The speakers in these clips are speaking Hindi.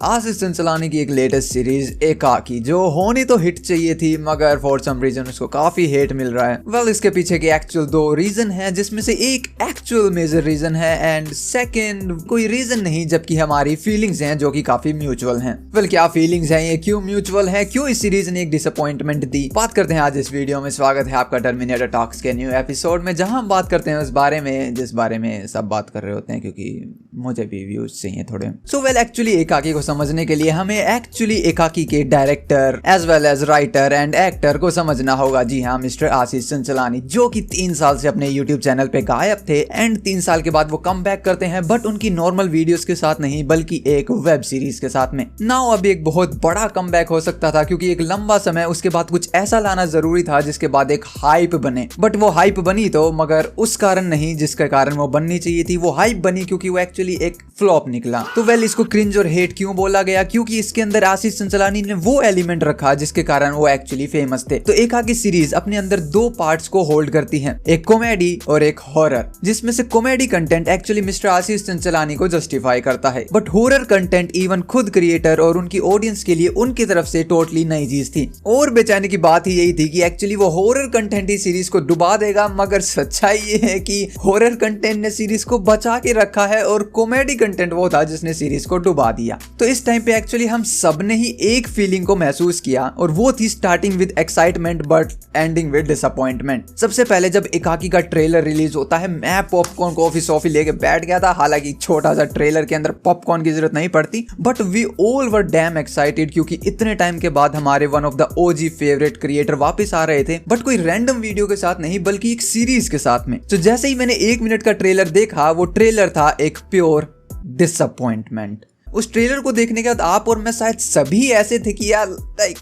आशीष चंचलानी की एक लेटेस्ट सीरीज एकाकी जो होनी तो हिट चाहिए थी मगर फॉर सम रीजन उसको काफी हेट मिल रहा है। वेल इसके पीछे के एक्चुअल दो रीजन है जिसमें से एक एक्चुअल मेजर रीजन है एंड सेकंड कोई रीजन नहीं, जबकि हमारी फीलिंग्स हैं जो कि काफी म्यूचुअल हैं। वेल क्या फीलिंग्स हैं, ये क्यों म्यूचुअल है, क्यों इस सीरीज ने एक डिसअपॉइंटमेंट दी, बात करते हैं आज इस वीडियो में। स्वागत है आपका टर्मिनेटर टॉक्स के न्यू एपिसोड में, जहां हम बात करते हैं उस बारे में जिस बारे में सब बात कर रहे होते हैं, क्योंकि मुझे भी व्यूज चाहिए थोड़े। सो वेल एक्चुअली एकाकी को समझने के लिए हमें एक्चुअली एकाकी के director as well as writer and actor को समझना होगा। जी हाँ, मिस्टर आशीष चंचलानी जो कि 3 साल से अपने यूट्यूब चैनल पे गायब थे एंड 3 साल के बाद वो कम बैक करते हैं, बट उनकी नॉर्मल वीडियोस के साथ नहीं बल्कि एक वेब सीरीज के साथ में। नाउ अभी एक बहुत बड़ा कम बैक हो सकता था क्योंकि एक लंबा समय उसके बाद कुछ ऐसा लाना जरूरी था जिसके बाद एक हाइप बने, बट वो हाइप बनी तो मगर उस कारण नहीं जिसके कारण वो बननी चाहिए थी। वो हाइप बनी क्योंकि वो एक्चुअली एक फ्लॉप निकला। तो वेल इसको क्रिंज और हेट क्यों बोला गया, क्योंकि इसके अंदर आशीष चंचलानी ने वो एलिमेंट रखा जिसके कारण वो एक्चुअली फेमस थे। तो एकाकी सीरीज अपने अंदर 2 पार्ट्स को होल्ड करती है, एक कॉमेडी और एक हॉरर, जिसमें से कॉमेडी कंटेंट एक्चुअली मिस्टर आशीष चंचलानी को जस्टिफाई करता है, बट हॉरर कंटेंट इवन खुद क्रिएटर और उनकी ऑडियंस के लिए उनकी तरफ से टोटली नई चीज थी। और बेचैनी की बात ही यही थी कि एक्चुअली वो हॉरर कंटेंट ही सीरीज को डुबा देगा, मगर सच्चाई ये है कि हॉरर कंटेंट ने सीरीज को बचा के रखा है और कॉमेडी कंटेंट वो था जिसने सीरीज को डुबा दिया। तो इस टाइम पे एक्चुअली हम सबने ही एक फीलिंग को महसूस किया और वो थी starting with excitement but ending with disappointment. सबसे पहले जब एकाकी का ट्रेलर रिलीज होता है, मैं पॉपकॉर्न कॉफी सॉफी लेके बैठ गया था। हालांकि छोटा सा ट्रेलर के अंदर पॉपकॉर्न की जरूरत नहीं पड़ती, but we all were damn excited क्योंकि इतने टाइम के बाद हमारे one of the OG favourite creator वापस आ रहे थे, बट कोई रैंडम वीडियो के साथ नहीं बल्कि एक सीरीज के साथ में। तो जैसे ही मैंने 1 मिनट का ट्रेलर देखा, वो ट्रेलर था एक प्योर डिसअपॉइंटमेंट। उस ट्रेलर को देखने के बाद आप और मैं शायद सभी ऐसे थे कि यार लाइक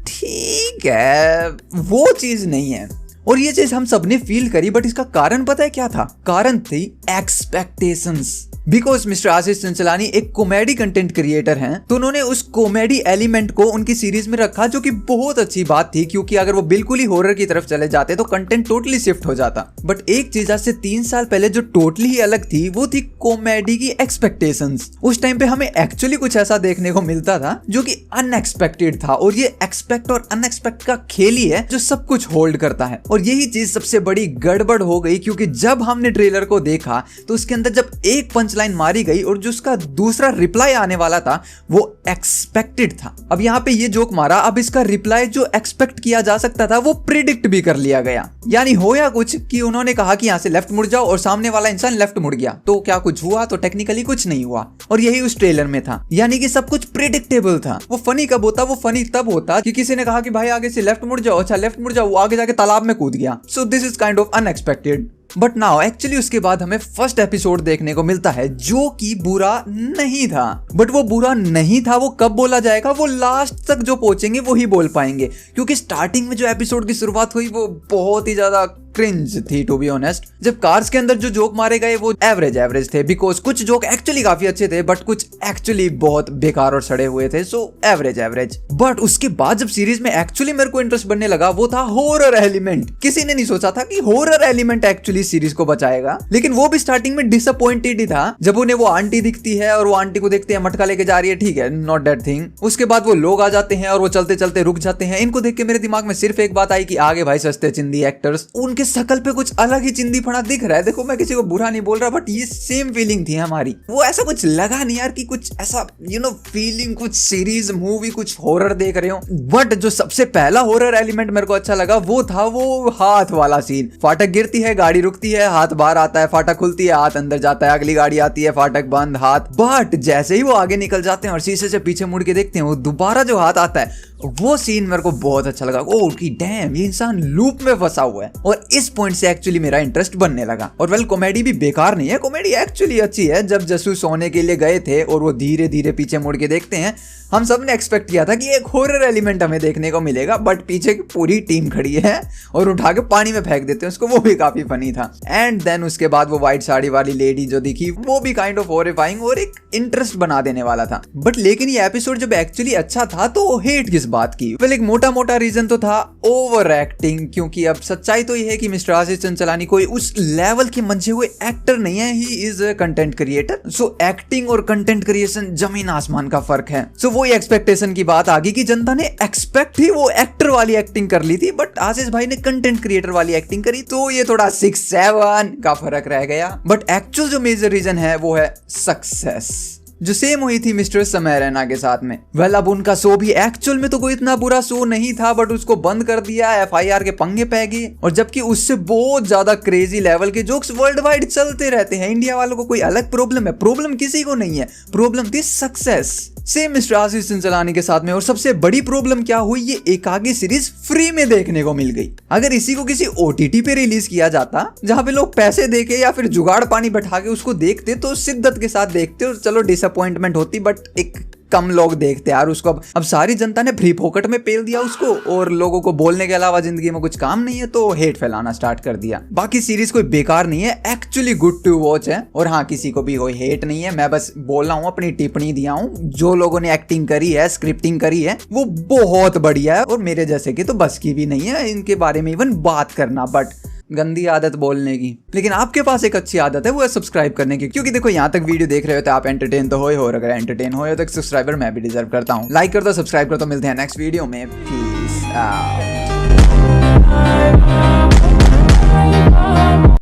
ठीक है, वो चीज नहीं है। और ये चीज हम सबने फील करी, बट इसका कारण पता है क्या था? कारण थी एक्सपेक्टेशंस। बिकॉज मिस्टर आशीष चंचलानी एक कॉमेडी कंटेंट क्रिएटर हैं, तो उन्होंने उस कॉमेडी एलिमेंट को उनकी सीरीज में रखा, जो कि बहुत अच्छी बात थी क्योंकि अगर वो बिल्कुल ही हॉरर की तरफ चले जाते तो कंटेंट टोटली शिफ्ट हो जाता। बट एक चीज आज से 3 साल पहले जो टोटली ही अलग थी वो थी कॉमेडी की एक्सपेक्टेशंस। उस टाइम पे हमें एक्चुअली कुछ ऐसा देखने को मिलता था जो कि अनएक्सपेक्टेड था, और ये एक्सपेक्ट और अनएक्सपेक्ट का खेल ही है जो सब कुछ होल्ड करता है। और यही चीज सबसे बड़ी गड़बड़ हो गई क्योंकि जब हमने ट्रेलर को देखा तो उसके अंदर जब एक पंच लाइन मारी गई और जो उसका दूसरा रिप्लाई आने वाला था वो एक्सपेक्टेड था। अब यहाँ पे ये जोक मारा, अब इसका रिप्लाई जो एक्सपेक्ट किया जा सकता था वो प्रिडिक्ट भी कर लिया गया। यानी होया कुछ कि उन्होंने कहा कि यहाँ से लेफ्ट मुड़ जाओ और सामने वाला इंसान लेफ्ट मुड़ गया, तो क्या कुछ हुआ? तो टेक्निकली कुछ नहीं हुआ। और यही उस ट्रेलर में था, यानी कि सब कुछ प्रिडिक्टेबल था। वो फनी कब होता? वो फनी तब होता कि किसी ने कहा कि भाई आगे से लेफ्ट मुड़ जाओ, अच्छा लेफ्ट मुड़ जाओ, वो आगे जाके तालाब में कूद गया। So this is kind of unexpected. But now actually उसके बाद हमें फर्स्ट एपिसोड देखने को मिलता है जो कि बुरा नहीं था। बट वो बुरा नहीं था वो कब बोला जाएगा? वो लास्ट तक जो पहुंचेंगे वो ही बोल पाएंगे, क्योंकि स्टार्टिंग में जो एपिसोड की शुरुआत हुई वो बहुत ही ज्यादा क्रिंज थी टू बी ऑनेस्ट। जब कार्स के अंदर जो जोक मारे गए वो एवरेज थे, बिकॉज कुछ जोक एक्चुअली काफी अच्छे थे बट कुछ एक्चुअली बहुत बेकार और सड़े हुए थे, सो एवरेज। बट उसके बाद जब सीरीज में एक्चुअली मेरे को इंटरेस्ट बनने लगा वो था हॉरर एलिमेंट। किसी ने नहीं सोचा था कि हॉरर एलिमेंट एक्चुअली सीरीज को बचाएगा, लेकिन वो भी स्टार्टिंग में डिसअपॉइंटेड ही था। जब उन्हें वो आंटी दिखती है और वो आंटी को देखते हैं मटका लेके जा रही है, ठीक है, नॉट दैट थिंग। उसके बाद वो लोग आ जाते हैं और वो चलते चलते रुक जाते हैं। इनको देख के मेरे दिमाग में सिर्फ एक बात आई कि आगे भाई सस्ते चिंदी एक्टर्स, उनके शकल पे कुछ अलग ही चिंदी फड़ा दिख रहा है। देखो मैं किसी को बुरा नहीं बोल रहा, बट ये सेम फीलिंग थी हमारी। वो ऐसा कुछ लगा नहीं यार कि कुछ ऐसा फीलिंग कुछ सीरीज मूवी कुछ हॉरर देख रहे हो। बट जो सबसे पहला हॉरर एलिमेंट मेरे को अच्छा लगा वो था वो हाथ वाला सीन। फाटक गिरती है, गाड़ी रुकती है, हाथ बाहर आता है, फाटक खुलती है, हाथ अंदर जाता है, अगली गाड़ी आती है, फाटक बंद, हाथ। बट जैसे ही वो आगे निकल जाते हैं और शीशे से पीछे मुड़ के देखते हैं, वो दोबारा जो हाथ आता है, वो सीन मेरे को बहुत अच्छा लगा। ओह की डैम, ये इंसान लूप में फंसा हुआ है। और इस पॉइंट से एक्चुअली मेरा इंटरेस्ट बनने लगा। और वेल कॉमेडी भी बेकार नहीं है, कॉमेडी एक्चुअली अच्छी है। जब जसू सोने के लिए गए थे और वो धीरे धीरे पीछे मुड़ के देखते हैं, हम सब ने एक्सपेक्ट किया था कि एक हॉरर एलिमेंट हमें देखने को मिलेगा, बट पीछे की पूरी टीम खड़ी है और उठा के पानी में फेंक देते हैं उसको, वो भी काफी फनी था। एंड देन उसके बाद वो व्हाइट साड़ी वाली लेडी जो दिखी वो भी काइंड ऑफ हॉरिफाइंग और एक इंटरेस्ट बना देने वाला था। बट लेकिन ये एपिसोड जब एक्चुअली अच्छा था तो हेट किस बात की? वेल एक मोटा मोटा रीजन तो था ओवर एक्टिंग, क्योंकि अब सच्चाई तो ये है कि मिस्टर आशीष चंचलानी कोई उस लेवल के मंझे हुए एक्टर नहीं है, he is a content creator. So acting और कंटेंट क्रिएशन जमीन आसमान का फर्क है। सो वही एक्सपेक्टेशन की बात आ गई कि जनता ने एक्सपेक्ट ही वो एक्टर वाली एक्टिंग कर ली थी, बट आशीष भाई ने कंटेंट क्रिएटर वाली एक्टिंग करी, तो ये थोड़ा 6-7 का फर्क रह गया। बट एक्चुअल जो मेजर रीजन है वो है सक्सेस, जो सेम हुई थी मिस्टर समय रैना के साथ में। वेल अब उनका शो भी एक्चुअल में तो कोई इतना बुरा शो नहीं था, बट उसको बंद कर दिया, FIR के पंगे पै गए, और जबकि उससे बहुत ज्यादा क्रेजी लेवल के जोक्स वर्ल्ड वाइड चलते रहते हैं। इंडिया वालों को कोई अलग प्रॉब्लम है? प्रॉब्लम किसी को नहीं है, प्रॉब्लम थी सक्सेस। सेम मिस्टर आशीष चंचलानी के साथ में। और सबसे बड़ी प्रॉब्लम क्या हुई, ये एकागी सीरीज फ्री में देखने को मिल गई। अगर इसी को किसी OTT पे रिलीज किया जाता, जहां पे लोग पैसे देके या फिर जुगाड़ पानी बैठा के उसको देखते, तो शिद्दत के साथ देखते और चलो डिसअपॉइंटमेंट होती, बट एक कम लोग देखते यार उसको। अब सारी जनता ने फ्री फोकट में पेल दिया उसको, और लोगों को बोलने के अलावा जिंदगी में कुछ काम नहीं है, तो हेट फैलाना स्टार्ट कर दिया। बाकी सीरीज कोई बेकार नहीं है, एक्चुअली गुड टू वॉच है। और हाँ, किसी को भी कोई हेट नहीं है, मैं बस बोल रहा हूँ, अपनी टिप्पणी दिया हूँ। जो लोगों ने एक्टिंग करी है, स्क्रिप्टिंग करी है, वो बहुत बढ़िया है, और मेरे जैसे की तो बस की भी नहीं है इनके बारे में इवन बात करना। बट गंदी आदत बोलने की। लेकिन आपके पास एक अच्छी आदत है, वो है सब्सक्राइब करने की, क्योंकि देखो यहाँ तक वीडियो देख रहे हो तो आप एंटरटेन तो हो, और अगर एंटरटेन हो तो एक सब्सक्राइबर मैं भी डिजर्व करता हूँ। लाइक कर दो, सब्सक्राइब कर दो। मिलते हैं नेक्स्ट वीडियो में। Peace out.